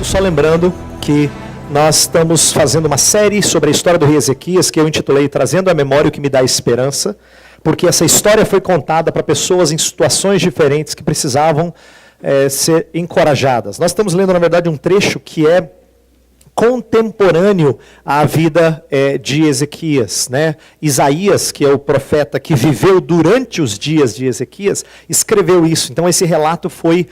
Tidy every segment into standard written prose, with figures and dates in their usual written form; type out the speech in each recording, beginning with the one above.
texto, só lembrando que nós estamos fazendo uma série sobre a história do rei Ezequias, que eu intitulei Trazendo à Memória o que me dá esperança, porque essa história foi contada para pessoas em situações diferentes que precisavam ser encorajadas. Nós estamos lendo, na verdade, um trecho que é contemporâneo à vida de Ezequias, né? Isaías, que é o profeta que viveu durante os dias de Ezequias, escreveu isso. Então esse relato foi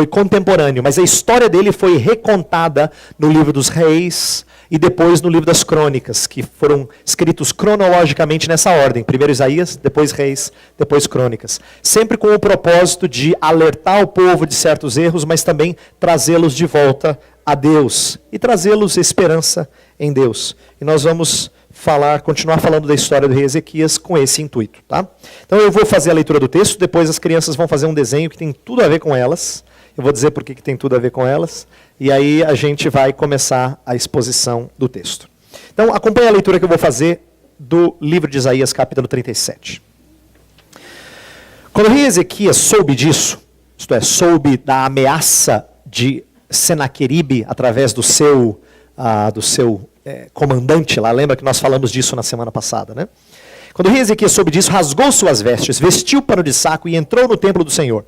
contemporâneo, mas a história dele foi recontada no livro dos Reis e depois no livro das Crônicas, que foram escritos cronologicamente nessa ordem. Primeiro Isaías, depois Reis, depois Crônicas. Sempre com o propósito de alertar o povo de certos erros, mas também trazê-los de volta a Deus e trazê-los esperança em Deus. E nós vamos continuar falando da história do rei Ezequias com esse intuito, tá? Então eu vou fazer a leitura do texto, depois as crianças vão fazer um desenho que tem tudo a ver com elas. Eu vou dizer por que tem tudo a ver com elas, e aí a gente vai começar a exposição do texto. Então acompanhe a leitura que eu vou fazer do livro de Isaías, capítulo 37. Quando o rei Ezequias soube disso, isto é, soube da ameaça de Senaqueribe, através do seu comandante lá, lembra que nós falamos disso na semana passada, né? Quando o rei Ezequias soube disso, rasgou suas vestes, vestiu pano de saco e entrou no templo do Senhor.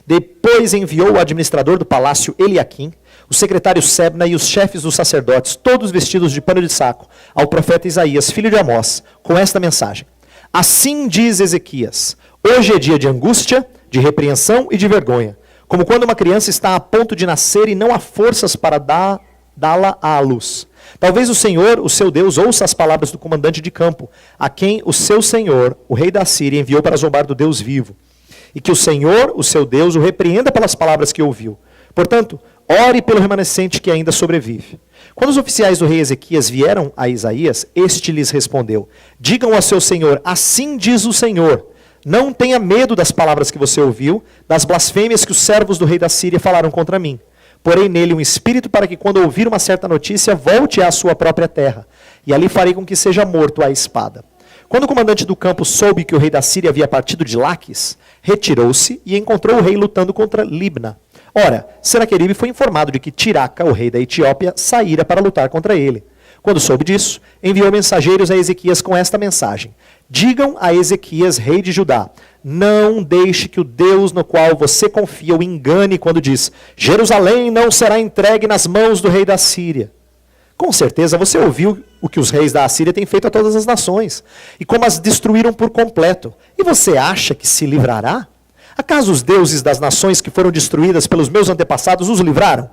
Depois enviou o administrador do palácio Eliaquim, o secretário Sebna e os chefes dos sacerdotes, todos vestidos de pano de saco, ao profeta Isaías, filho de Amós, com esta mensagem: Assim diz Ezequias, hoje é dia de angústia, de repreensão e de vergonha, como quando uma criança está a ponto de nascer e não há forças para dá-la à luz. Talvez o Senhor, o seu Deus, ouça as palavras do comandante de campo, a quem o seu senhor, o rei da Síria, enviou para zombar do Deus vivo. E que o Senhor, o seu Deus, o repreenda pelas palavras que ouviu. Portanto, ore pelo remanescente que ainda sobrevive. Quando os oficiais do rei Ezequias vieram a Isaías, este lhes respondeu: Digam ao seu senhor, assim diz o Senhor, não tenha medo das palavras que você ouviu, das blasfêmias que os servos do rei da Síria falaram contra mim. Porém nele um espírito para que quando ouvir uma certa notícia, volte à sua própria terra. E ali farei com que seja morto à espada. Quando o comandante do campo soube que o rei da Síria havia partido de Laquis, retirou-se e encontrou o rei lutando contra Libna. Ora, Senaqueribe foi informado de que Tiraca, o rei da Etiópia, saíra para lutar contra ele. Quando soube disso, enviou mensageiros a Ezequias com esta mensagem: Digam a Ezequias, rei de Judá, não deixe que o Deus no qual você confia o engane quando diz: Jerusalém não será entregue nas mãos do rei da Síria. Com certeza você ouviu o que os reis da Assíria têm feito a todas as nações, e como as destruíram por completo. E você acha que se livrará? Acaso os deuses das nações que foram destruídas pelos meus antepassados os livraram?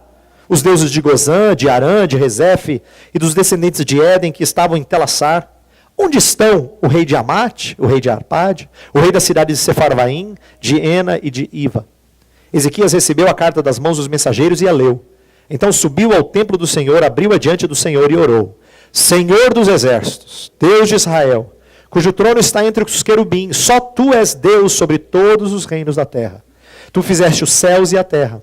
Os deuses de Gozã, de Arã, de Rezefe e dos descendentes de Éden que estavam em Telassar? Onde estão o rei de Amate, o rei de Arpade, o rei da cidade de Sefarvaim, de Ena e de Iva? Ezequias recebeu a carta das mãos dos mensageiros e a leu. Então subiu ao templo do Senhor, abriu adiante do Senhor e orou: Senhor dos exércitos, Deus de Israel, cujo trono está entre os querubins, só tu és Deus sobre todos os reinos da terra. Tu fizeste os céus e a terra.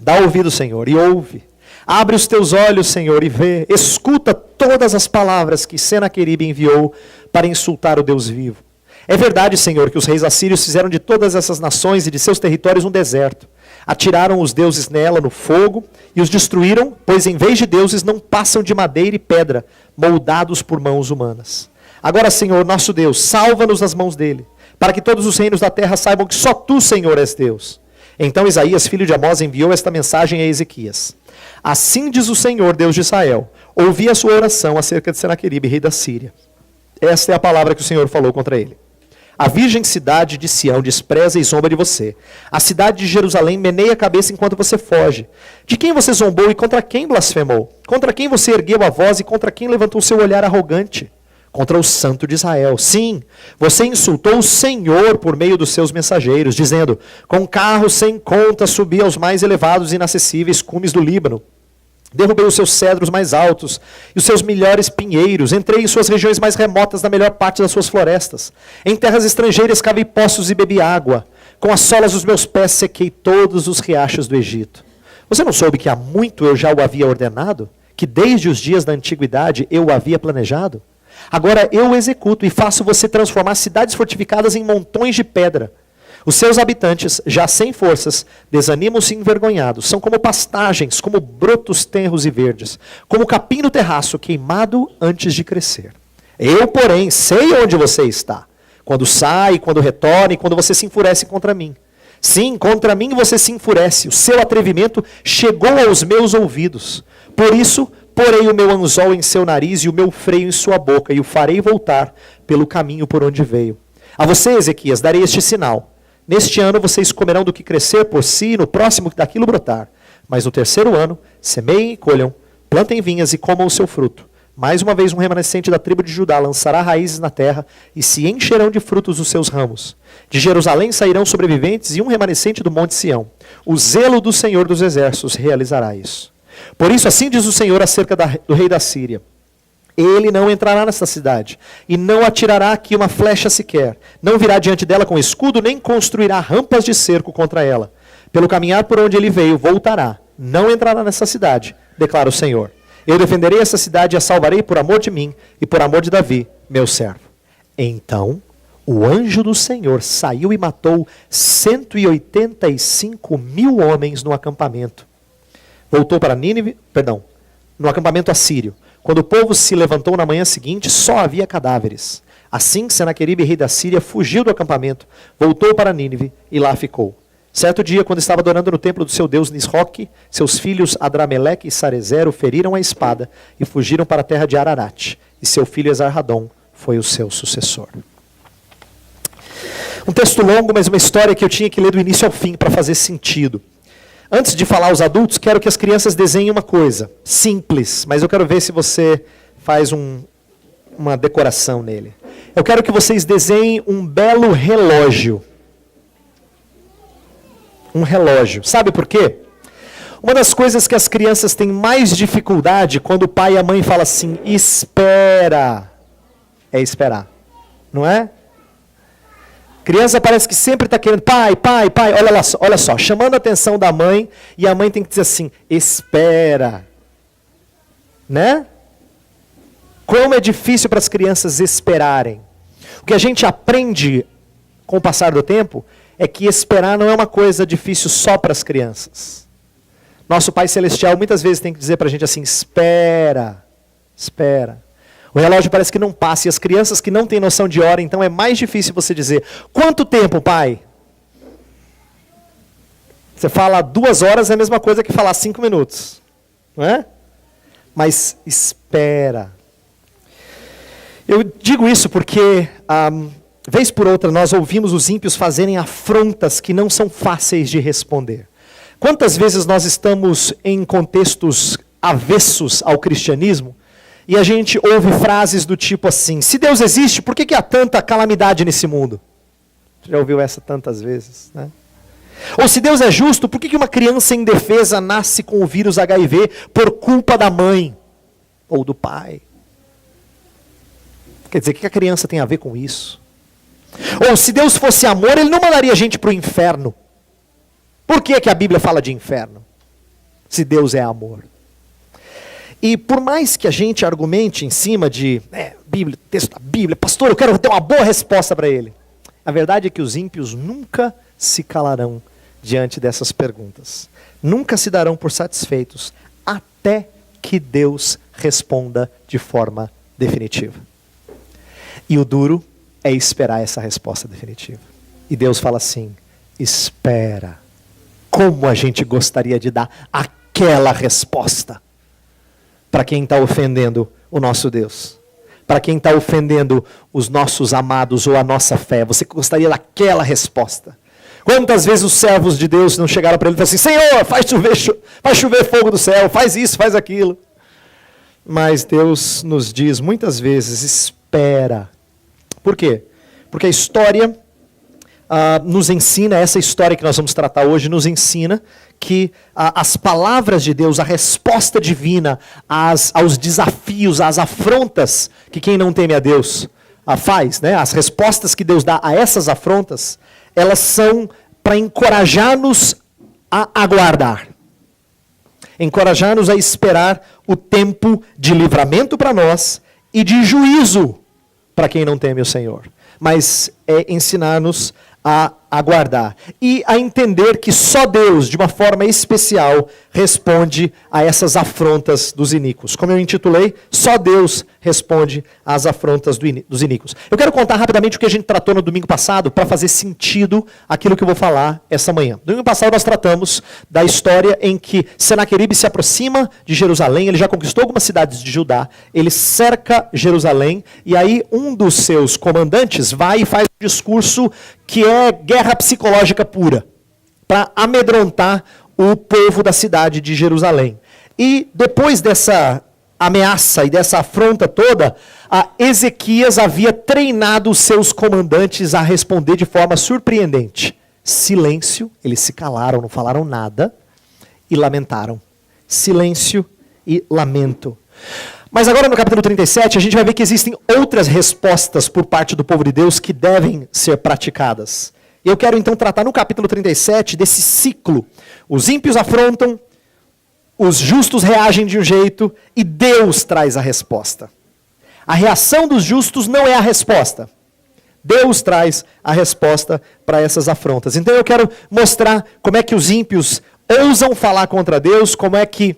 Dá ouvido, Senhor, e ouve. Abre os teus olhos, Senhor, e vê. Escuta todas as palavras que Senaqueribe enviou para insultar o Deus vivo. É verdade, Senhor, que os reis assírios fizeram de todas essas nações e de seus territórios um deserto. Atiraram os deuses nela no fogo e os destruíram, pois em vez de deuses não passam de madeira e pedra, moldados por mãos humanas. Agora, Senhor, nosso Deus, salva-nos das mãos dele, para que todos os reinos da terra saibam que só tu, Senhor, és Deus. Então Isaías, filho de Amós, enviou esta mensagem a Ezequias: Assim diz o Senhor, Deus de Israel, ouvi a sua oração acerca de Senaqueribe, rei da Síria. Esta é a palavra que o Senhor falou contra ele. A virgem cidade de Sião despreza e zomba de você. A cidade de Jerusalém meneia a cabeça enquanto você foge. De quem você zombou e contra quem blasfemou? Contra quem você ergueu a voz e contra quem levantou seu olhar arrogante? Contra o Santo de Israel. Sim, você insultou o Senhor por meio dos seus mensageiros, dizendo: Com carros sem conta subi aos mais elevados e inacessíveis cumes do Líbano. Derrubei os seus cedros mais altos e os seus melhores pinheiros. Entrei em suas regiões mais remotas, na melhor parte das suas florestas. Em terras estrangeiras cavei poços e bebi água. Com as solas dos meus pés sequei todos os riachos do Egito. Você não soube que há muito eu já o havia ordenado? Que desde os dias da antiguidade eu o havia planejado? Agora eu o executo e faço você transformar cidades fortificadas em montões de pedra. Os seus habitantes, já sem forças, desanimam-se envergonhados. São como pastagens, como brotos tenros e verdes, como capim no terraço, queimado antes de crescer. Eu, porém, sei onde você está. Quando sai, quando retorna e quando você se enfurece contra mim. Sim, contra mim você se enfurece. O seu atrevimento chegou aos meus ouvidos. Por isso, porei o meu anzol em seu nariz e o meu freio em sua boca, e o farei voltar pelo caminho por onde veio. A você, Ezequias, darei este sinal. Neste ano vocês comerão do que crescer por si, e no próximo daquilo brotar. Mas no terceiro ano, semeiem e colham, plantem vinhas e comam o seu fruto. Mais uma vez um remanescente da tribo de Judá lançará raízes na terra e se encherão de frutos os seus ramos. De Jerusalém sairão sobreviventes e um remanescente do monte Sião. O zelo do Senhor dos Exércitos realizará isso. Por isso assim diz o Senhor acerca do rei da Síria. Ele não entrará nesta cidade, e não atirará aqui uma flecha sequer. Não virá diante dela com escudo, nem construirá rampas de cerco contra ela. Pelo caminhar por onde ele veio, voltará. Não entrará nesta cidade, declara o Senhor. Eu defenderei essa cidade e a salvarei por amor de mim e por amor de Davi, meu servo. Então, o anjo do Senhor saiu e matou 185.000 homens no acampamento. Voltou para Nínive, no acampamento assírio. Quando o povo se levantou na manhã seguinte, só havia cadáveres. Assim, Senaqueribe, rei da Síria, fugiu do acampamento, voltou para Nínive e lá ficou. Certo dia, quando estava adorando no templo do seu deus Nisroque, seus filhos Adrameleque e Sarezer o feriram a espada e fugiram para a terra de Ararat. E seu filho Esarhadom foi o seu sucessor. Um texto longo, mas uma história que eu tinha que ler do início ao fim para fazer sentido. Antes de falar aos adultos, quero que as crianças desenhem uma coisa simples, mas eu quero ver se você faz uma decoração nele. Eu quero que vocês desenhem um belo relógio. Um relógio. Sabe por quê? Uma das coisas que as crianças têm mais dificuldade quando o pai e a mãe falam assim, espera, é esperar. Não é? Criança parece que sempre está querendo, pai, olha só, chamando a atenção da mãe, e a mãe tem que dizer assim, espera. Né? Como é difícil para as crianças esperarem. O que a gente aprende com o passar do tempo é que esperar não é uma coisa difícil só para as crianças. Nosso Pai Celestial muitas vezes tem que dizer para a gente assim, espera. O relógio parece que não passa, e as crianças que não têm noção de hora, então é mais difícil você dizer, quanto tempo, pai? Você fala 2 horas é a mesma coisa que falar 5 minutos. Não é? Mas espera. Eu digo isso porque, vez por outra, nós ouvimos os ímpios fazerem afrontas que não são fáceis de responder. Quantas vezes nós estamos em contextos avessos ao cristianismo, e a gente ouve frases do tipo assim, se Deus existe, por que há tanta calamidade nesse mundo? Você já ouviu essa tantas vezes, né? Ou se Deus é justo, por que uma criança indefesa nasce com o vírus HIV por culpa da mãe ou do pai? Quer dizer, o que a criança tem a ver com isso? Ou se Deus fosse amor, Ele não mandaria a gente para o inferno. Por que a Bíblia fala de inferno? Se Deus é amor. E por mais que a gente argumente em cima de Bíblia, texto da Bíblia, pastor, eu quero ter uma boa resposta para ele. A verdade é que os ímpios nunca se calarão diante dessas perguntas. Nunca se darão por satisfeitos até que Deus responda de forma definitiva. E o duro é esperar essa resposta definitiva. E Deus fala assim, espera. Como a gente gostaria de dar aquela resposta para quem está ofendendo o nosso Deus. Para quem está ofendendo os nossos amados ou a nossa fé. Você gostaria daquela resposta. Quantas vezes os servos de Deus não chegaram para ele e falaram assim, Senhor, faz chover fogo do céu, faz isso, faz aquilo. Mas Deus nos diz muitas vezes, espera. Por quê? Porque a história nos ensina, essa história que nós vamos tratar hoje, nos ensina que as palavras de Deus, a resposta divina aos desafios, às afrontas que quem não teme a Deus faz, né? As respostas que Deus dá a essas afrontas, elas são para encorajar-nos a aguardar. Encorajar-nos a esperar o tempo de livramento para nós e de juízo para quem não teme o Senhor. Mas é ensinar-nos a aguardar e a entender que só Deus, de uma forma especial, responde a essas afrontas dos iníquos. Como eu intitulei, só Deus responde às afrontas dos iníquos. Eu quero contar rapidamente o que a gente tratou no domingo passado para fazer sentido aquilo que eu vou falar essa manhã. No domingo passado nós tratamos da história em que Senaqueribe se aproxima de Jerusalém, ele já conquistou algumas cidades de Judá, ele cerca Jerusalém e aí um dos seus comandantes vai e faz um discurso que é guerra psicológica pura, para amedrontar o povo da cidade de Jerusalém. E depois dessa ameaça e dessa afronta toda, Ezequias havia treinado os seus comandantes a responder de forma surpreendente. Silêncio, eles se calaram, não falaram nada, e lamentaram. Silêncio e lamento. Mas agora no capítulo 37, a gente vai ver que existem outras respostas por parte do povo de Deus que devem ser praticadas. Eu quero então tratar no capítulo 37 desse ciclo. Os ímpios afrontam, os justos reagem de um jeito e Deus traz a resposta. A reação dos justos não é a resposta. Deus traz a resposta para essas afrontas. Então eu quero mostrar como é que os ímpios ousam falar contra Deus, como é que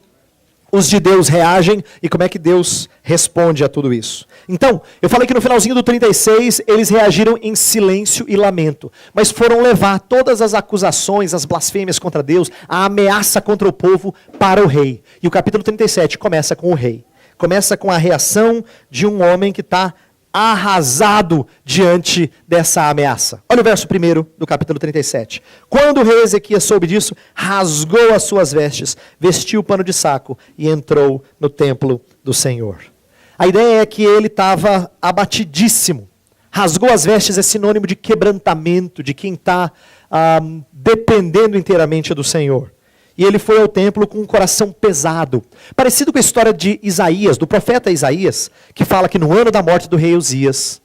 os de Deus reagem e como é que Deus responde a tudo isso. Então, eu falei que no finalzinho do 36, eles reagiram em silêncio e lamento, mas foram levar todas as acusações, as blasfêmias contra Deus, a ameaça contra o povo para o rei. E o capítulo 37 começa com o rei. Começa com a reação de um homem que está arrasado diante dessa ameaça. Olha o verso 1 do capítulo 37. Quando o rei Ezequias soube disso, rasgou as suas vestes, vestiu o pano de saco e entrou no templo do Senhor. A ideia é que ele estava abatidíssimo. Rasgou as vestes é sinônimo de quebrantamento, de quem está dependendo inteiramente do Senhor. E ele foi ao templo com um coração pesado. Parecido com a história de Isaías, do profeta Isaías, que fala que no ano da morte do rei Uzias,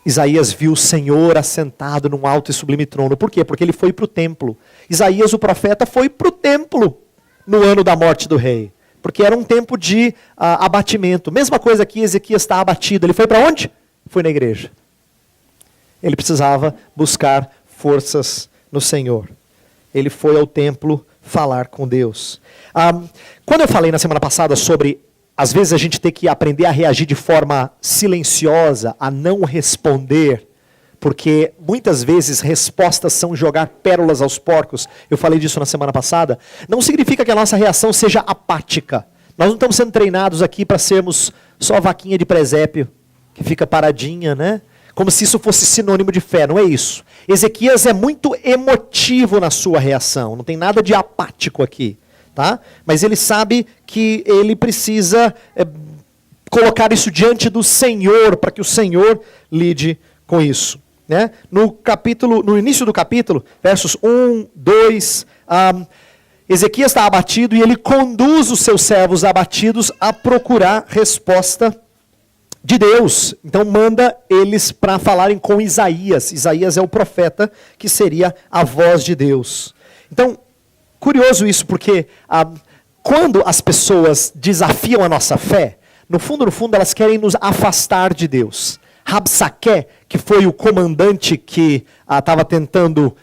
Isaías viu o Senhor assentado num alto e sublime trono. Por quê? Porque ele foi para o templo. Isaías, o profeta, foi para o templo no ano da morte do rei. Porque era um tempo de abatimento. Mesma coisa aqui, Ezequias está abatido. Ele foi para onde? Foi na igreja. Ele precisava buscar forças no Senhor. Ele foi ao templo falar com Deus. Quando eu falei na semana passada sobre, às vezes, a gente ter que aprender a reagir de forma silenciosa, a não responder, porque muitas vezes respostas são jogar pérolas aos porcos, eu falei disso na semana passada, não significa que a nossa reação seja apática. Nós não estamos sendo treinados aqui para sermos só vaquinha de presépio, que fica paradinha, né? Como se isso fosse sinônimo de fé, não é isso. Ezequias é muito emotivo na sua reação, não tem nada de apático aqui, tá? Mas ele sabe que ele precisa colocar isso diante do Senhor, para que o Senhor lide com isso. Né? No início do capítulo, versos 1, 2, Ezequias está abatido e ele conduz os seus servos abatidos a procurar resposta de Deus. Então manda eles para falarem com Isaías. Isaías é o profeta que seria a voz de Deus. Então, curioso isso, porque quando as pessoas desafiam a nossa fé, no fundo, elas querem nos afastar de Deus. Rabsaqué, que foi o comandante que estava tentando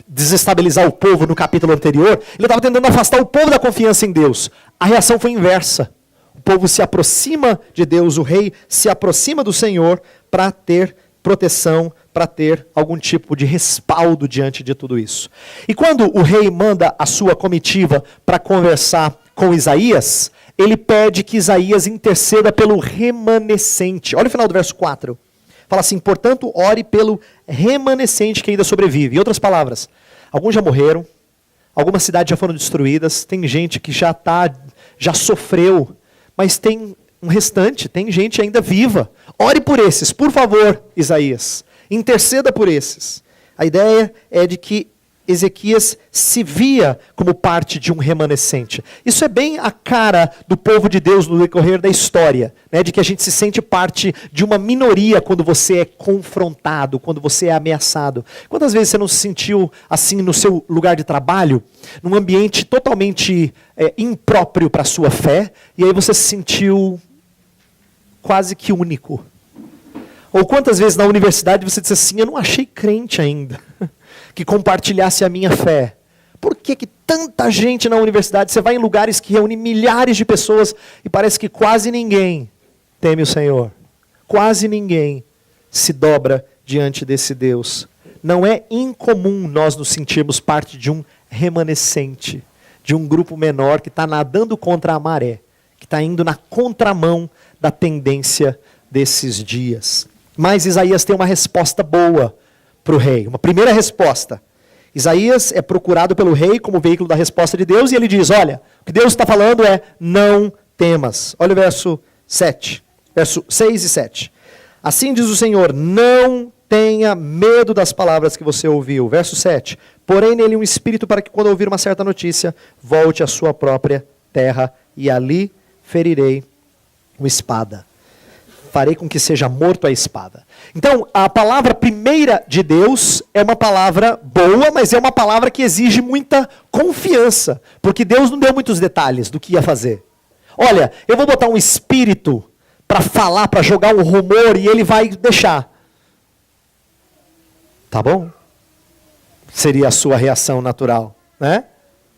desestabilizar o povo no capítulo anterior, ele estava tentando afastar o povo da confiança em Deus. A reação foi inversa. O povo se aproxima de Deus, o rei se aproxima do Senhor para ter proteção, para ter algum tipo de respaldo diante de tudo isso. E quando o rei manda a sua comitiva para conversar com Isaías, ele pede que Isaías interceda pelo remanescente. Olha o final do verso 4. Fala assim: portanto, ore pelo remanescente que ainda sobrevive. Em outras palavras, alguns já morreram, algumas cidades já foram destruídas, tem gente que já sofreu, mas tem um restante, tem gente ainda viva. Ore por esses, por favor, Isaías. Interceda por esses. A ideia é de que Ezequias se via como parte de um remanescente. Isso é bem a cara do povo de Deus no decorrer da história, né? De que a gente se sente parte de uma minoria quando você é confrontado, quando você é ameaçado. Quantas vezes você não se sentiu assim no seu lugar de trabalho, num ambiente totalmente impróprio para a sua fé, e aí você se sentiu quase que único? Ou quantas vezes na universidade você disse assim, eu não achei crente ainda que compartilhasse a minha fé. Por que tanta gente na universidade, você vai em lugares que reúnem milhares de pessoas e parece que quase ninguém teme o Senhor. Quase ninguém se dobra diante desse Deus. Não é incomum nós nos sentirmos parte de um remanescente, de um grupo menor que está nadando contra a maré, que está indo na contramão da tendência desses dias. Mas Isaías tem uma resposta boa para o rei, uma primeira resposta. Isaías é procurado pelo rei como veículo da resposta de Deus e ele diz, olha, o que Deus está falando é, não temas. Olha o verso 7, verso 6 e 7. Assim diz o Senhor, não tenha medo das palavras que você ouviu. Verso 7, porém nele um espírito para que quando ouvir uma certa notícia, volte à sua própria terra e ali ferirei uma espada. Farei com que seja morto a espada. Então, a palavra primeira de Deus é uma palavra boa, mas é uma palavra que exige muita confiança, porque Deus não deu muitos detalhes do que ia fazer. Olha, eu vou botar um espírito para falar, para jogar um rumor, e ele vai deixar. Tá bom? Seria a sua reação natural, né?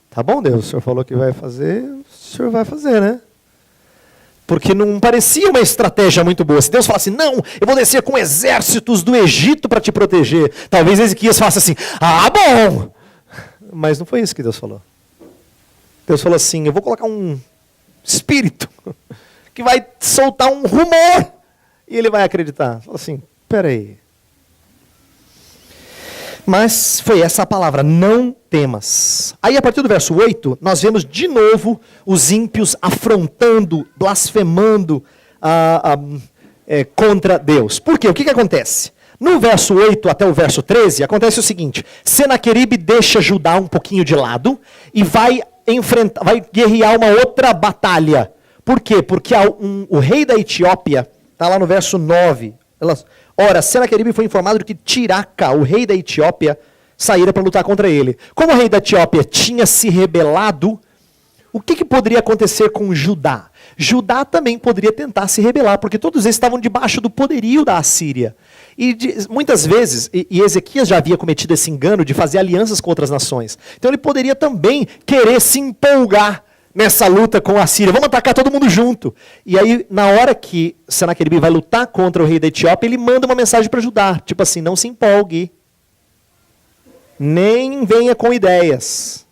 Tá bom, Deus, o Senhor falou que vai fazer, o Senhor vai fazer, né? Porque não parecia uma estratégia muito boa. Se Deus falasse, não, eu vou descer com exércitos do Egito para te proteger. Talvez Ezequias falasse assim, ah, bom. Mas não foi isso que Deus falou. Deus falou assim, eu vou colocar um espírito que vai soltar um rumor e ele vai acreditar. Falou assim, peraí. Mas foi essa a palavra, não temas. Aí a partir do verso 8, nós vemos de novo os ímpios afrontando, blasfemando contra Deus. Por quê? O que acontece? No verso 8 até o verso 13, acontece o seguinte, Senaqueribe deixa Judá um pouquinho de lado e vai guerrear uma outra batalha. Por quê? Porque o rei da Etiópia, está lá no verso 9, ora, Senaqueribe foi informado de que Tiraca, o rei da Etiópia, saíra para lutar contra ele. Como o rei da Etiópia tinha se rebelado, o que poderia acontecer com Judá? Judá também poderia tentar se rebelar, porque todos eles estavam debaixo do poderio da Assíria. E muitas vezes, e Ezequias já havia cometido esse engano de fazer alianças com outras nações. Então ele poderia também querer se empolgar nessa luta com a Síria. Vamos atacar todo mundo junto. E aí, na hora que Senaqueribe vai lutar contra o rei da Etiópia, ele manda uma mensagem para Judá. Tipo assim, não se empolgue. Nem venha com ideias.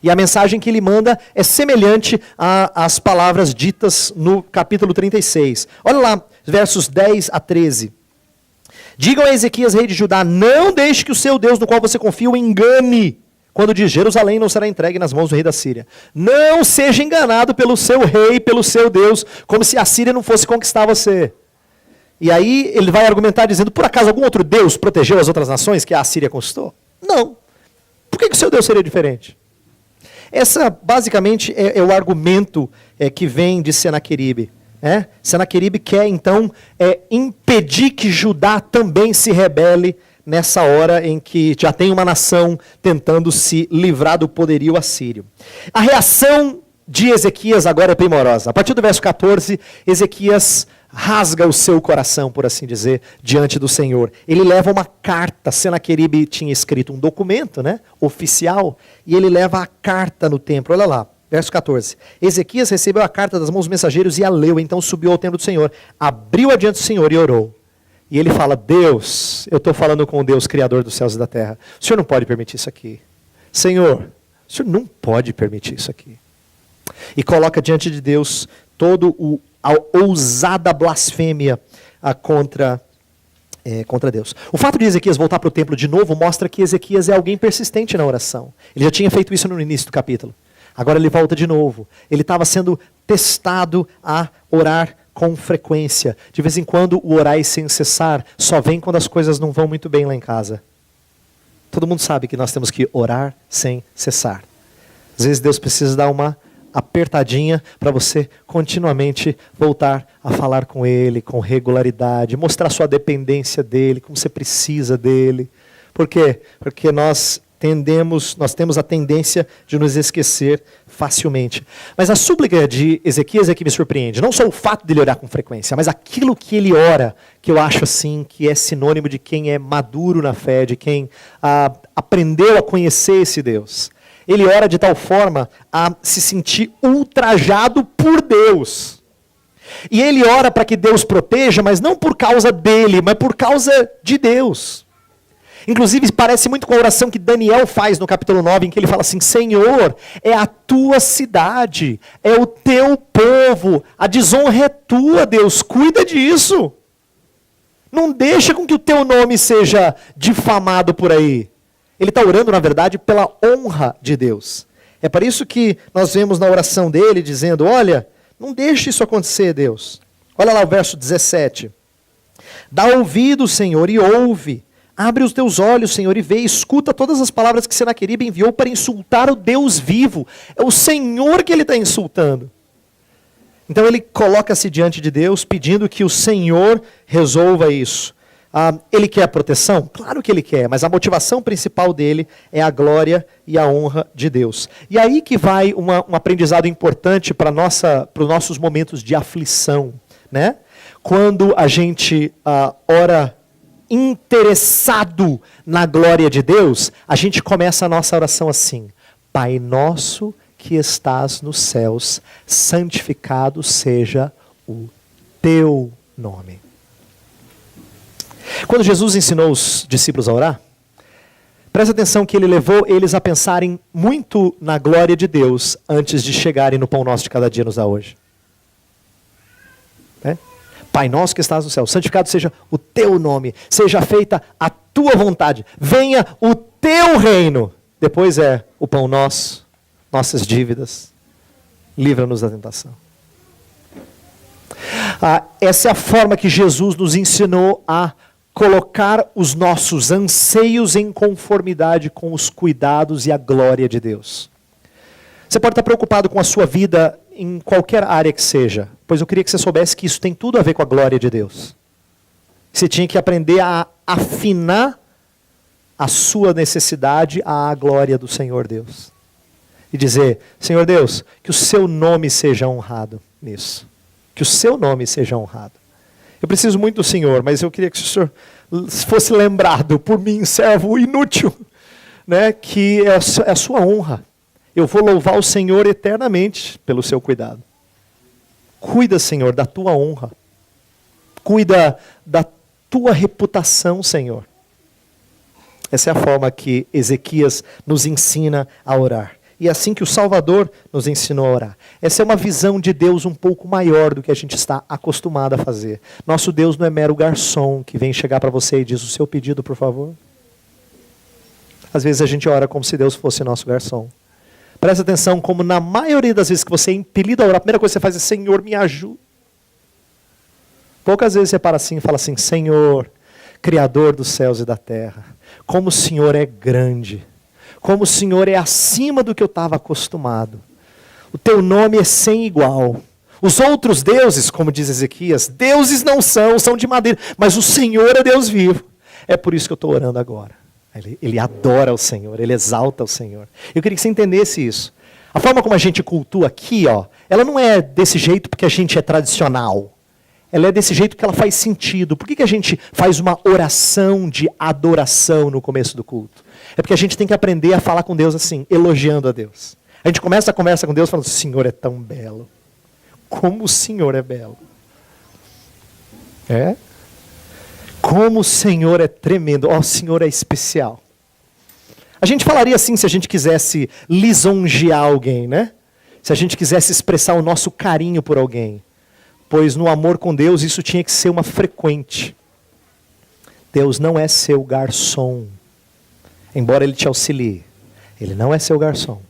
E a mensagem que ele manda é semelhante às palavras ditas no capítulo 36. Olha lá, versos 10 a 13. Digam a Ezequias, rei de Judá, não deixe que o seu Deus, no qual você confia, o engane. Quando diz, Jerusalém não será entregue nas mãos do rei da Síria. Não seja enganado pelo seu rei, pelo seu Deus, como se a Síria não fosse conquistar você. E aí ele vai argumentar dizendo, por acaso algum outro Deus protegeu as outras nações que a Síria conquistou? Não. Por que o seu Deus seria diferente? Essa basicamente é o argumento que vem de Senaqueribe. Senaqueribe quer então impedir que Judá também se rebele nessa hora em que já tem uma nação tentando se livrar do poderio assírio. A reação de Ezequias agora é primorosa. A partir do verso 14, Ezequias rasga o seu coração, por assim dizer, diante do Senhor. Ele leva uma carta, Senaqueribe tinha escrito um documento, oficial, e ele leva a carta no templo. Olha lá, verso 14. Ezequias recebeu a carta das mãos dos mensageiros e a leu, então subiu ao templo do Senhor, abriu adiante do Senhor e orou. E ele fala, Deus, eu estou falando com o Deus, Criador dos céus e da terra. O Senhor não pode permitir isso aqui. Senhor, o Senhor não pode permitir isso aqui. E coloca diante de Deus toda a ousada blasfêmia contra Deus. O fato de Ezequias voltar para o templo de novo mostra que Ezequias é alguém persistente na oração. Ele já tinha feito isso no início do capítulo. Agora ele volta de novo. Ele estava sendo testado a orar com frequência. De vez em quando o orar sem cessar só vem quando as coisas não vão muito bem lá em casa. Todo mundo sabe que nós temos que orar sem cessar. Às vezes Deus precisa dar uma apertadinha para você continuamente voltar a falar com Ele com regularidade, mostrar sua dependência dEle, como você precisa dEle. Por quê? Porque nós nós temos a tendência de nos esquecer facilmente. Mas a súplica de Ezequias é que me surpreende. Não só o fato de ele orar com frequência, mas aquilo que ele ora, que eu acho assim, que é sinônimo de quem é maduro na fé, de quem aprendeu a conhecer esse Deus. Ele ora de tal forma a se sentir ultrajado por Deus. E ele ora para que Deus proteja, mas não por causa dele, mas por causa de Deus. Inclusive, parece muito com a oração que Daniel faz no capítulo 9, em que ele fala assim: Senhor, é a tua cidade, é o teu povo, a desonra é tua, Deus, cuida disso. Não deixa com que o teu nome seja difamado por aí. Ele está orando, na verdade, pela honra de Deus. É por isso que nós vemos na oração dele dizendo: olha, não deixe isso acontecer, Deus. Olha lá o verso 17. Dá ouvido, Senhor, e ouve. Abre os teus olhos, Senhor, e vê, escuta todas as palavras que Senaqueribe enviou para insultar o Deus vivo. É o Senhor que ele está insultando. Então ele coloca-se diante de Deus, pedindo que o Senhor resolva isso. Ele quer proteção? Claro que ele quer, mas a motivação principal dele é a glória e a honra de Deus. E aí que vai um aprendizado importante para os nossos momentos de aflição, né? Quando a gente ora interessado na glória de Deus, a gente começa a nossa oração assim: Pai nosso que estás nos céus, santificado seja o teu nome. Quando Jesus ensinou os discípulos a orar, presta atenção que ele levou eles a pensarem muito na glória de Deus antes de chegarem no pão nosso de cada dia nos dá hoje. Pai nosso que estás no céu, santificado seja o teu nome, seja feita a tua vontade, venha o teu reino. Depois é o pão nosso, nossas dívidas, livra-nos da tentação. Essa é a forma que Jesus nos ensinou a colocar os nossos anseios em conformidade com os cuidados e a glória de Deus. Você pode estar preocupado com a sua vida em qualquer área que seja, pois eu queria que você soubesse que isso tem tudo a ver com a glória de Deus. Você tinha que aprender a afinar a sua necessidade à glória do Senhor Deus. E dizer: Senhor Deus, que o seu nome seja honrado nisso. Que o seu nome seja honrado. Eu preciso muito do Senhor, mas eu queria que o Senhor fosse lembrado por mim, servo inútil, né, que é a sua honra. Eu vou louvar o Senhor eternamente pelo seu cuidado. Cuida, Senhor, da tua honra. Cuida da tua reputação, Senhor. Essa é a forma que Ezequias nos ensina a orar. E é assim que o Salvador nos ensinou a orar. Essa é uma visão de Deus um pouco maior do que a gente está acostumado a fazer. Nosso Deus não é mero garçom que vem chegar para você e diz: o seu pedido, por favor. Às vezes a gente ora como se Deus fosse nosso garçom. Presta atenção como na maioria das vezes que você é impelido a orar, a primeira coisa que você faz é: Senhor, me ajuda. Poucas vezes você para assim e fala assim: Senhor, Criador dos céus e da terra, como o Senhor é grande, como o Senhor é acima do que eu estava acostumado. O teu nome é sem igual. Os outros deuses, como diz Ezequias, deuses não são de madeira, mas o Senhor é Deus vivo. É por isso que eu estou orando agora. Ele adora o Senhor, ele exalta o Senhor. Eu queria que você entendesse isso. A forma como a gente cultua aqui, ela não é desse jeito porque a gente é tradicional. Ela é desse jeito porque ela faz sentido. Por que a gente faz uma oração de adoração no começo do culto? É porque a gente tem que aprender a falar com Deus assim, elogiando a Deus. A gente começa a conversa com Deus falando: o Senhor é tão belo. Como o Senhor é belo. É? Como o Senhor é tremendo. O Senhor é especial. A gente falaria assim se a gente quisesse lisonjear alguém, né? Se a gente quisesse expressar o nosso carinho por alguém. Pois no amor com Deus isso tinha que ser uma frequente. Deus não é seu garçom. Embora Ele te auxilie. Ele não é seu garçom.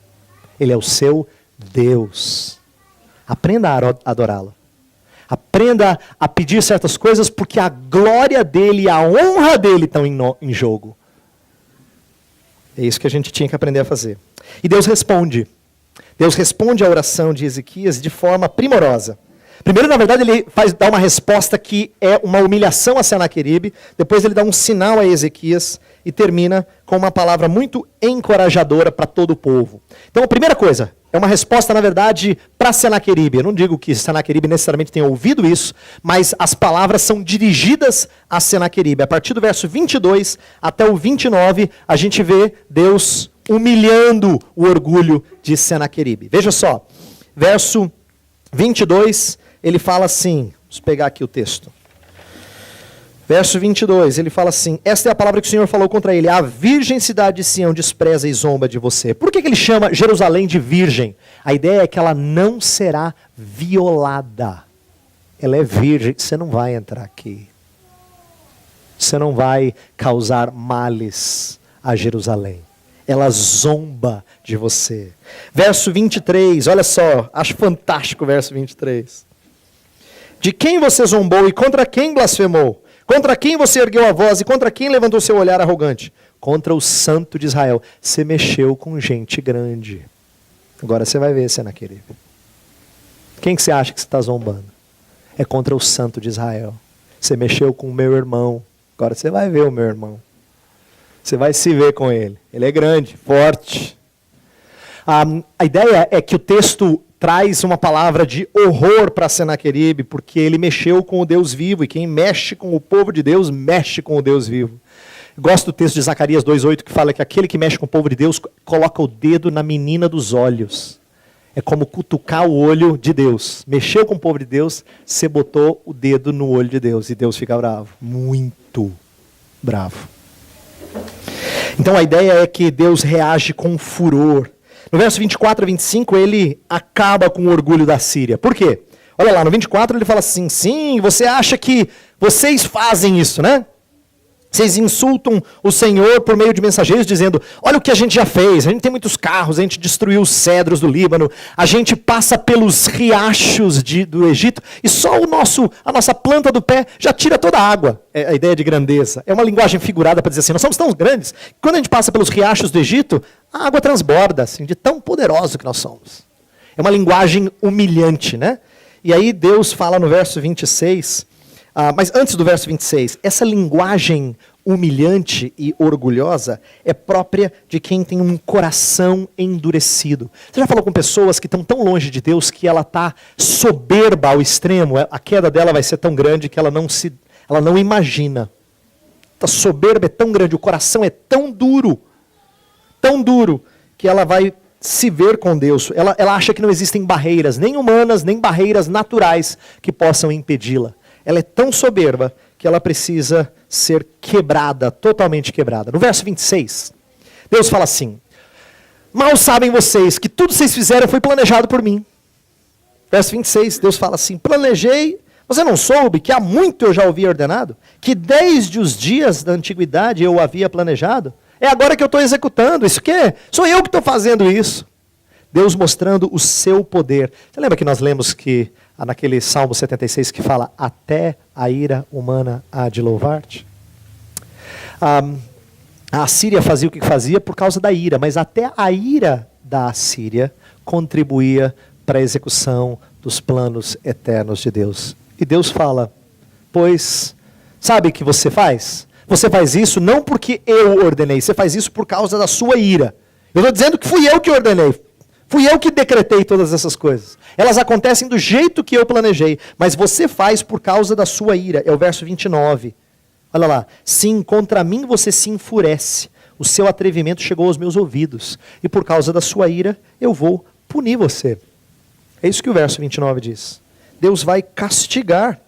Ele é o seu Deus. Aprenda a adorá-lo. Aprenda a pedir certas coisas porque a glória dele e a honra dele estão em jogo. É isso que a gente tinha que aprender a fazer. E Deus responde. Deus responde à oração de Ezequias de forma primorosa. Primeiro, na verdade, ele dá uma resposta que é uma humilhação a Senaqueribe, depois ele dá um sinal a Ezequias e termina com uma palavra muito encorajadora para todo o povo. Então, a primeira coisa, é uma resposta, na verdade, para Senaqueribe. Eu não digo que Senaqueribe necessariamente tenha ouvido isso, mas as palavras são dirigidas a Senaqueribe. A partir do verso 22 até o 29, a gente vê Deus humilhando o orgulho de Senaqueribe. Veja só, verso 22, ele fala assim, vamos pegar aqui o texto. Verso 22, ele fala assim, esta é a palavra que o Senhor falou contra ele, a virgem cidade de Sião despreza e zomba de você. Por que ele chama Jerusalém de virgem? A ideia é que ela não será violada. Ela é virgem, você não vai entrar aqui. Você não vai causar males a Jerusalém. Ela zomba de você. Verso 23, olha só, acho fantástico o verso 23. De quem você zombou e contra quem blasfemou? Contra quem você ergueu a voz e contra quem levantou seu olhar arrogante? Contra o Santo de Israel. Você mexeu com gente grande. Agora você vai ver, Senaqueribe. Quem que você acha que você está zombando? É contra o Santo de Israel. Você mexeu com o meu irmão. Agora você vai ver o meu irmão. Você vai se ver com ele. Ele é grande, forte. A ideia é que o texto traz uma palavra de horror para Senaqueribe, porque ele mexeu com o Deus vivo, e quem mexe com o povo de Deus, mexe com o Deus vivo. Eu gosto do texto de Zacarias 2,8, que fala que aquele que mexe com o povo de Deus, coloca o dedo na menina dos olhos. É como cutucar o olho de Deus. Mexeu com o povo de Deus, você botou o dedo no olho de Deus, e Deus fica bravo. Muito bravo. Então a ideia é que Deus reage com furor. No verso 24 a 25, ele acaba com o orgulho da Síria. Por quê? Olha lá, no 24 ele fala assim, sim, você acha que vocês fazem isso, né? Vocês insultam o Senhor por meio de mensageiros dizendo, olha o que a gente já fez, a gente tem muitos carros, a gente destruiu os cedros do Líbano, a gente passa pelos riachos do Egito e só a nossa planta do pé já tira toda a água. É a ideia de grandeza. É uma linguagem figurada para dizer assim, nós somos tão grandes, que quando a gente passa pelos riachos do Egito, a água transborda, assim, de tão poderoso que nós somos. É uma linguagem humilhante, né? E aí Deus fala no verso 26... mas antes do verso 26, essa linguagem humilhante e orgulhosa é própria de quem tem um coração endurecido. Você já falou com pessoas que estão tão longe de Deus que ela está soberba ao extremo? A queda dela vai ser tão grande que ela não imagina. A soberba é tão grande, o coração é tão duro que ela vai se ver com Deus. Ela acha que não existem barreiras, nem humanas, nem barreiras naturais que possam impedi-la. Ela é tão soberba que ela precisa ser quebrada, totalmente quebrada. No verso 26, Deus fala assim, mal sabem vocês que tudo que vocês fizeram foi planejado por mim. Verso 26, Deus fala assim, planejei, você não soube que há muito eu já havia ordenado? Que desde os dias da antiguidade eu o havia planejado? É agora que eu estou executando, isso que é? Sou eu que estou fazendo isso. Deus mostrando o seu poder. Você lembra que nós lemos que naquele Salmo 76 que fala, até a ira humana há de louvar-te? A Assíria fazia o que fazia por causa da ira, mas até a ira da Assíria contribuía para a execução dos planos eternos de Deus. E Deus fala, pois, sabe o que você faz? Você faz isso não porque eu ordenei, você faz isso por causa da sua ira. Eu estou dizendo que fui eu que ordenei. Fui eu que decretei todas essas coisas. Elas acontecem do jeito que eu planejei, mas você faz por causa da sua ira. É o verso 29. Olha lá. Sim, contra mim você se enfurece. O seu atrevimento chegou aos meus ouvidos. E por causa da sua ira, eu vou punir você. É isso que o verso 29 diz. Deus vai castigar.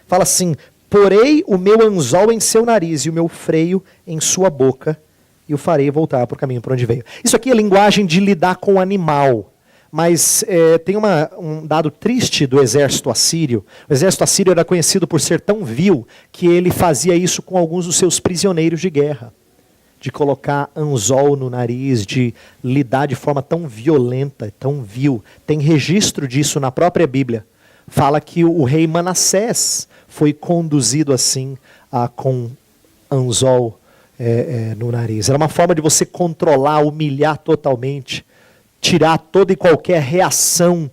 Fala assim, porei o meu anzol em seu nariz e o meu freio em sua boca, e o farei voltar para o caminho por onde veio. Isso aqui é linguagem de lidar com o animal. Mas tem um dado triste do exército assírio. O exército assírio era conhecido por ser tão vil que ele fazia isso com alguns dos seus prisioneiros de guerra. De colocar anzol no nariz, de lidar de forma tão violenta, tão vil. Tem registro disso na própria Bíblia. Fala que o rei Manassés foi conduzido assim, com anzol no nariz. Era uma forma de você controlar, humilhar totalmente, tirar toda e qualquer reação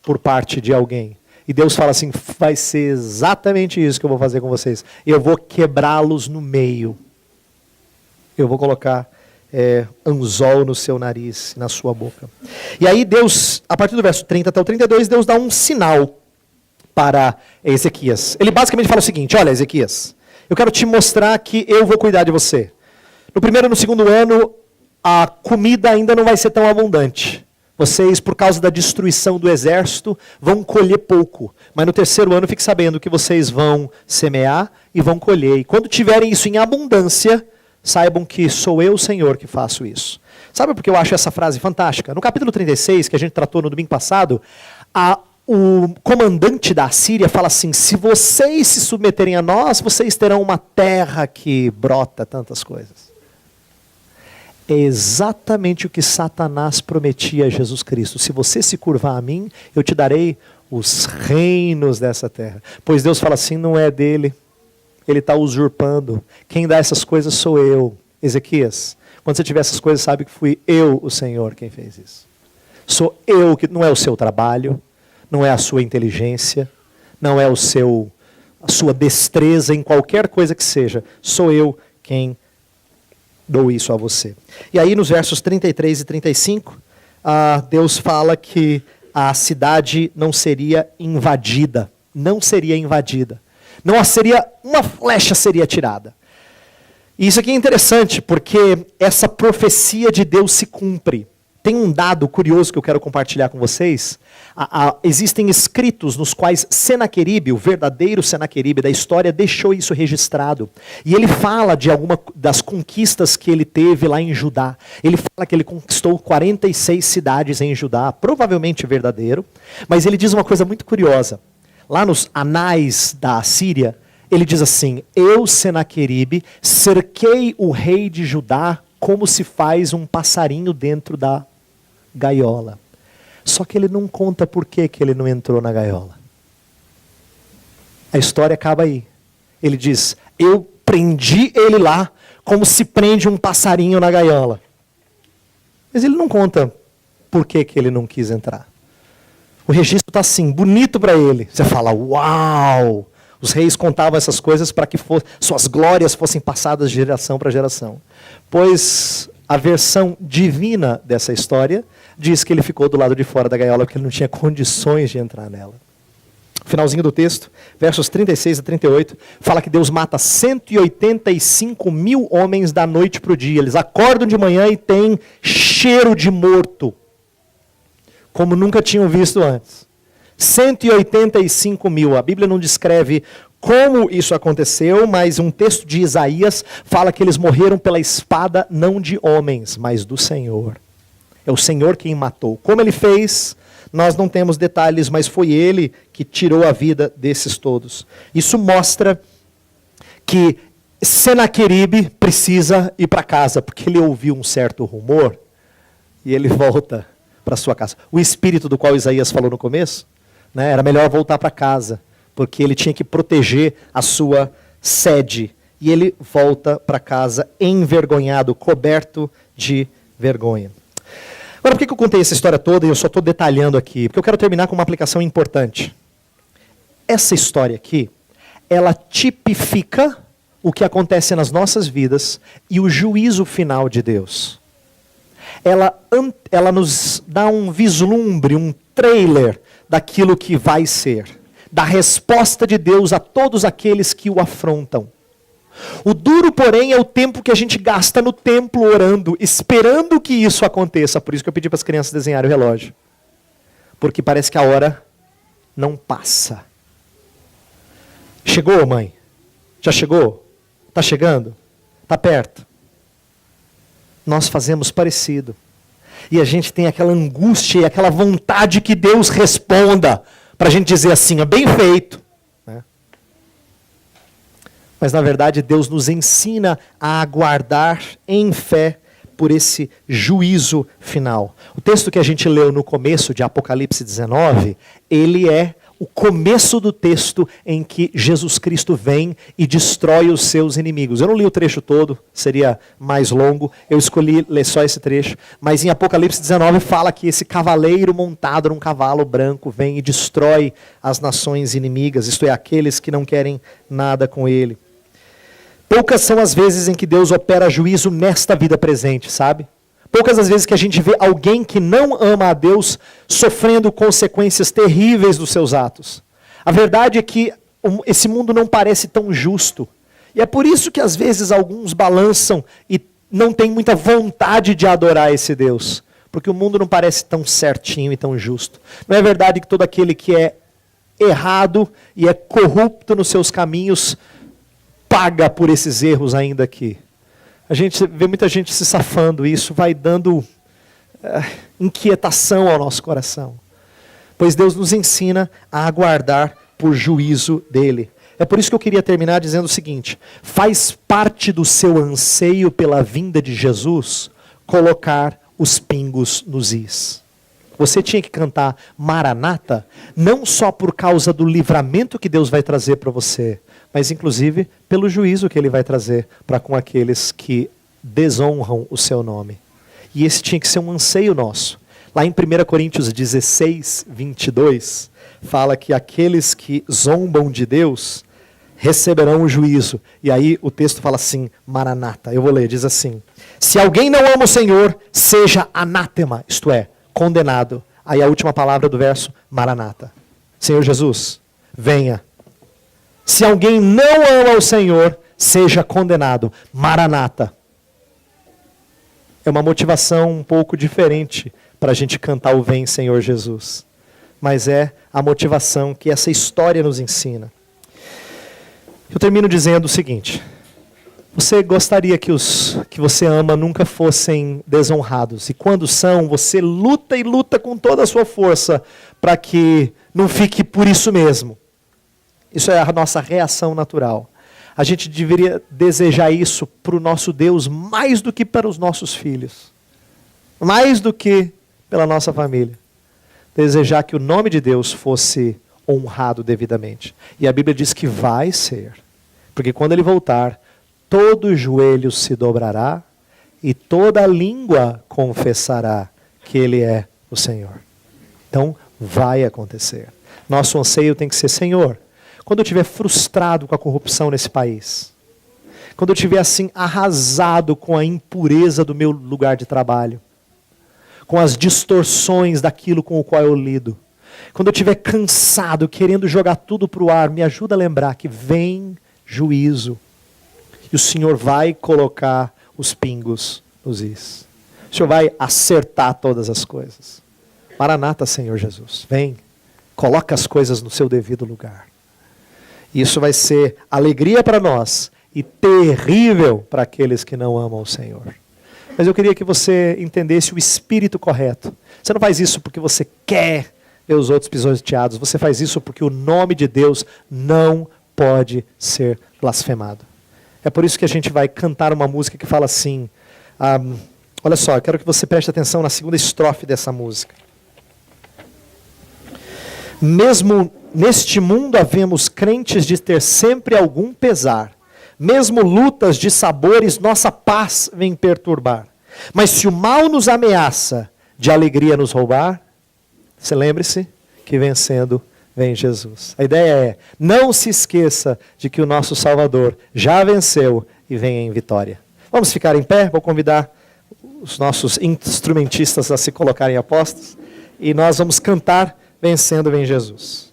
por parte de alguém. E Deus fala assim, vai ser exatamente isso que eu vou fazer com vocês. Eu vou quebrá-los no meio. Eu vou colocar anzol no seu nariz, na sua boca. E aí Deus, a partir do verso 30 até o 32, Deus dá um sinal para Ezequias. Ele basicamente fala o seguinte, olha Ezequias, eu quero te mostrar que eu vou cuidar de você. No primeiro e no segundo ano, a comida ainda não vai ser tão abundante. Vocês, por causa da destruição do exército, vão colher pouco. Mas no terceiro ano, fique sabendo que vocês vão semear e vão colher. E quando tiverem isso em abundância, saibam que sou eu, Senhor, que faço isso. Sabe por que eu acho essa frase fantástica? No capítulo 36, que a gente tratou no domingo passado, o comandante da Assíria fala assim, se vocês se submeterem a nós, vocês terão uma terra que brota tantas coisas. É exatamente o que Satanás prometia a Jesus Cristo. Se você se curvar a mim, eu te darei os reinos dessa terra. Pois Deus fala assim, não é dele. Ele está usurpando. Quem dá essas coisas sou eu. Ezequias, quando você tiver essas coisas, sabe que fui eu, o Senhor, quem fez isso. Sou eu, que não é o seu trabalho, não é a sua inteligência, não é a sua destreza em qualquer coisa que seja. Sou eu quem dou isso a você. E aí nos versos 33 e 35, Deus fala que a cidade não seria invadida. Não seria invadida. Não seria, uma flecha seria atirada. E isso aqui é interessante, porque essa profecia de Deus se cumpre. Tem um dado curioso que eu quero compartilhar com vocês. Existem escritos nos quais Senaqueribe, o verdadeiro Senaqueribe da história, deixou isso registrado. E ele fala de alguma das conquistas que ele teve lá em Judá. Ele fala que ele conquistou 46 cidades em Judá, provavelmente verdadeiro. Mas ele diz uma coisa muito curiosa. Lá nos anais da Assíria, ele diz assim, eu, Senaqueribe, cerquei o rei de Judá como se faz um passarinho dentro da gaiola. Só que ele não conta por que ele não entrou na gaiola. A história acaba aí. Ele diz, eu prendi ele lá como se prende um passarinho na gaiola. Mas ele não conta por que ele não quis entrar. O registro está assim, bonito para ele. Você fala, uau! Os reis contavam essas coisas para que suas glórias fossem passadas de geração para geração. Pois a versão divina dessa história diz que ele ficou do lado de fora da gaiola porque ele não tinha condições de entrar nela. Finalzinho do texto, versos 36 a 38, fala que Deus mata 185 mil homens da noite para o dia. Eles acordam de manhã e têm cheiro de morto, como nunca tinham visto antes. 185 mil. A Bíblia não descreve como isso aconteceu, mas um texto de Isaías fala que eles morreram pela espada não de homens, mas do Senhor. É o Senhor quem matou. Como ele fez, nós não temos detalhes, mas foi ele que tirou a vida desses todos. Isso mostra que Senaqueribe precisa ir para casa, porque ele ouviu um certo rumor e ele volta para sua casa. O espírito do qual Isaías falou no começo, né, era melhor voltar para casa, porque ele tinha que proteger a sua sede. E ele volta para casa envergonhado, coberto de vergonha. Agora, por que eu contei essa história toda e eu só estou detalhando aqui? Porque eu quero terminar com uma aplicação importante. Essa história aqui, ela tipifica o que acontece nas nossas vidas e o juízo final de Deus. Ela nos dá um vislumbre, um trailer daquilo que vai ser, da resposta de Deus a todos aqueles que o afrontam. O duro, porém, é o tempo que a gente gasta no templo orando, esperando que isso aconteça. Por isso que eu pedi para as crianças desenharem o relógio. Porque parece que a hora não passa. Chegou, mãe? Já chegou? Está chegando? Está perto? Nós fazemos parecido. E a gente tem aquela angústia e aquela vontade que Deus responda, para a gente dizer assim, bem feito. Né? Mas na verdade Deus nos ensina a aguardar em fé por esse juízo final. O texto que a gente leu no começo de Apocalipse 19, ele é o começo do texto em que Jesus Cristo vem e destrói os seus inimigos. Eu não li o trecho todo, seria mais longo, eu escolhi ler só esse trecho, mas em Apocalipse 19 fala que esse cavaleiro montado num cavalo branco vem e destrói as nações inimigas, isto é, aqueles que não querem nada com ele. Poucas são as vezes em que Deus opera juízo nesta vida presente, sabe? Poucas as vezes que a gente vê alguém que não ama a Deus sofrendo consequências terríveis dos seus atos. A verdade é que esse mundo não parece tão justo. E é por isso que às vezes alguns balançam e não têm muita vontade de adorar esse Deus. Porque o mundo não parece tão certinho e tão justo. Não é verdade que todo aquele que é errado e é corrupto nos seus caminhos paga por esses erros ainda aqui. A gente vê muita gente se safando e isso vai dando inquietação ao nosso coração. Pois Deus nos ensina a aguardar por juízo dele. É por isso que eu queria terminar dizendo o seguinte: faz parte do seu anseio pela vinda de Jesus colocar os pingos nos is. Você tinha que cantar Maranata, não só por causa do livramento que Deus vai trazer para você, mas inclusive pelo juízo que ele vai trazer para com aqueles que desonram o seu nome. E esse tinha que ser um anseio nosso. Lá em 1 Coríntios 16, 22, fala que aqueles que zombam de Deus receberão o juízo. E aí o texto fala assim, Maranata. Eu vou ler, diz assim: se alguém não ama o Senhor, seja anátema, isto é, condenado. Aí a última palavra do verso, Maranata. Senhor Jesus, venha. Se alguém não ama o Senhor, seja condenado. Maranata. É uma motivação um pouco diferente para a gente cantar o Vem, Senhor Jesus. Mas é a motivação que essa história nos ensina. Eu termino dizendo o seguinte: você gostaria que os que você ama nunca fossem desonrados. E quando são, você luta e luta com toda a sua força para que não fique por isso mesmo. Isso é a nossa reação natural. A gente deveria desejar isso para o nosso Deus mais do que para os nossos filhos. Mais do que pela nossa família. Desejar que o nome de Deus fosse honrado devidamente. E a Bíblia diz que vai ser. Porque quando ele voltar, todo joelho se dobrará e toda língua confessará que ele é o Senhor. Então, vai acontecer. Nosso anseio tem que ser: Senhor, quando eu estiver frustrado com a corrupção nesse país, quando eu estiver assim arrasado com a impureza do meu lugar de trabalho, com as distorções daquilo com o qual eu lido, quando eu estiver cansado, querendo jogar tudo para o ar, me ajuda a lembrar que vem juízo. E o Senhor vai colocar os pingos nos is. O Senhor vai acertar todas as coisas. Maranata, Senhor Jesus. Vem, coloca as coisas no seu devido lugar. Isso vai ser alegria para nós e terrível para aqueles que não amam o Senhor. Mas eu queria que você entendesse o espírito correto. Você não faz isso porque você quer ver os outros pisoteados. Você faz isso porque o nome de Deus não pode ser blasfemado. É por isso que a gente vai cantar uma música que fala assim, olha só, eu quero que você preste atenção na segunda estrofe dessa música. Mesmo neste mundo havemos crentes de ter sempre algum pesar, mesmo lutas de sabores nossa paz vem perturbar. Mas se o mal nos ameaça, de alegria nos roubar, você lembre-se que vencendo vem Jesus. A ideia é, não se esqueça de que o nosso Salvador já venceu e vem em vitória. Vamos ficar em pé, vou convidar os nossos instrumentistas a se colocarem a postos e nós vamos cantar Vencendo vem Jesus.